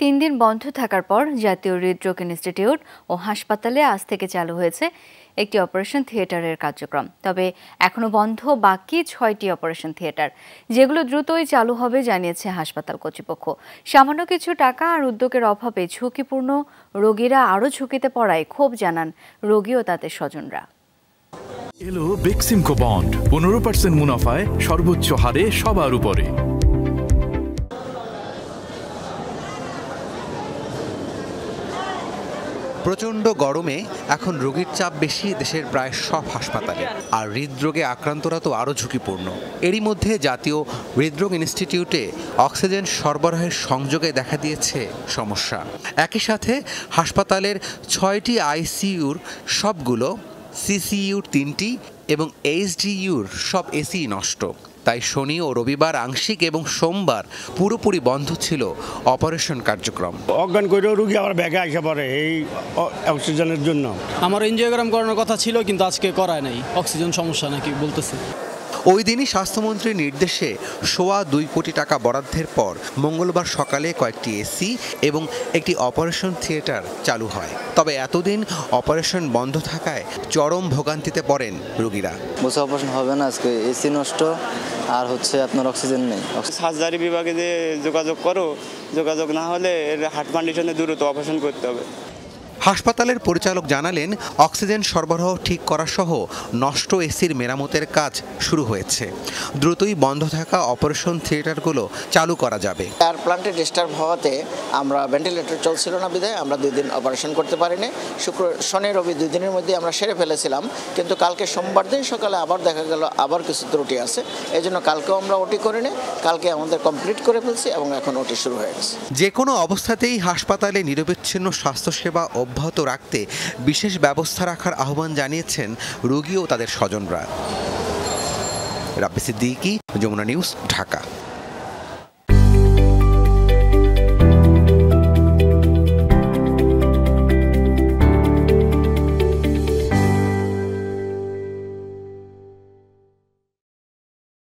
3 দিন বন্ধ থাকার পর জাতীয় হৃদরোগ ইনস্টিটিউট ও হাসপাতালে আজ থেকে চালু হয়েছে একটি অপারেশন থিয়েটারের কার্যক্রম। তবে এখনো বন্ধ বাকি 6টি অপারেশন থিয়েটার, যেগুলো দ্রুতই চালু হবে জানিয়েছে হাসপাতাল কর্তৃপক্ষ। সামান্য কিছু টাকা আর উদ্যোগের অভাবে ঝুঁকিপূর্ণ রোগীরা আরও ঝুঁকিতে পড়ায় ক্ষোভ জানান রোগী ও তাদের স্বজনরা। এলো বেক্সিমকো বন্ড 15% মুনাফায় সর্বোচ্চ হারে সবার উপরে। প্রচণ্ড গরমে এখন রোগীর চাপ বেশি দেশের প্রায় সব হাসপাতালে, আর হৃদরোগে আক্রান্তরা তো আরও ঝুঁকিপূর্ণ। এরই মধ্যে জাতীয় হৃদরোগ ইনস্টিটিউটে অক্সিজেন সরবরাহের সংযোগে দেখা দিয়েছে সমস্যা। একই সাথে হাসপাতালের 6টি আইসিইউর সবগুলো, সিসিইউর 3টি এবং এইচডিইউর সব এসি নষ্ট। তাই শনি ও রবিবার আংশিক এবং সোমবার পুরোপুরি বন্ধ ছিল অপারেশন কার্যক্রম। অজ্ঞান করে রোগী আবার ব্যাগে আসা পড়ে এই অক্সিজেনের জন্য। আমার এনজিওগ্রাম করানোর কথা ছিল, কিন্তু আজকে করায় নাই, অক্সিজেন সমস্যা নাকি বলতেছে। ওই দিনই স্বাস্থ্যমন্ত্রীর নির্দেশে 2.25 কোটি টাকা বরাদ্দের পর মঙ্গলবার সকালে কয়েকটি এসি এবং একটি অপারেশন থিয়েটার চালু হয়। তবে এতদিন অপারেশন বন্ধ থাকায় চরম ভোগান্তিতে পড়েন রোগীরা। বসে অপারেশন হবে না, আজকে এসি নষ্ট, আর আপনার অক্সিজেন নেই। সার্জারি বিভাগে যে যোগাযোগ করো, যোগাযোগ না হলে এর হার্ট কন্ডিশনে দ্রুত অপারেশন করতে হবে। হাসপাতালের পরিচালক জানালেন, অক্সিজেন সরবরাহ ঠিক করা সহ নষ্ট এসির মেরামতের কাজ শুরু হয়েছে। দ্রুতই বন্ধ থাকা অপারেশন থিয়েটারগুলো চালু করা যাবে। এয়ার প্লান্টে ডিস্টার্ব হওয়াতে আমরা ভেন্টিলেটর চলছিল না বিধায় আমরা 2 দিন অপারেশন করতে পারিনি। শনি রবি 2 দিনের মধ্যে আমরা সেরে ফেলেছিলাম, কিন্তু কালকে সোমবার দিন সকালে আবার দেখা গেল আবার কিছু ত্রুটি আছে। এই জন্য কালকেও আমরা ওটি করিনি, কালকে আমাদের কমপ্লিট করে ফেলছি এবং এখন ওটি শুরু হয়ে গেছে। যে কোনো অবস্থাতেই হাসপাতালে নিরবিচ্ছিন্ন স্বাস্থ্যসেবা অব্যাহত রাখতে বিশেষ ব্যবস্থা রাখার আহ্বান জানিয়েছেন রোগী ও তাদের স্বজনরা। রাব্বি সিদ্দিকী, যমুনা নিউজ, ঢাকা।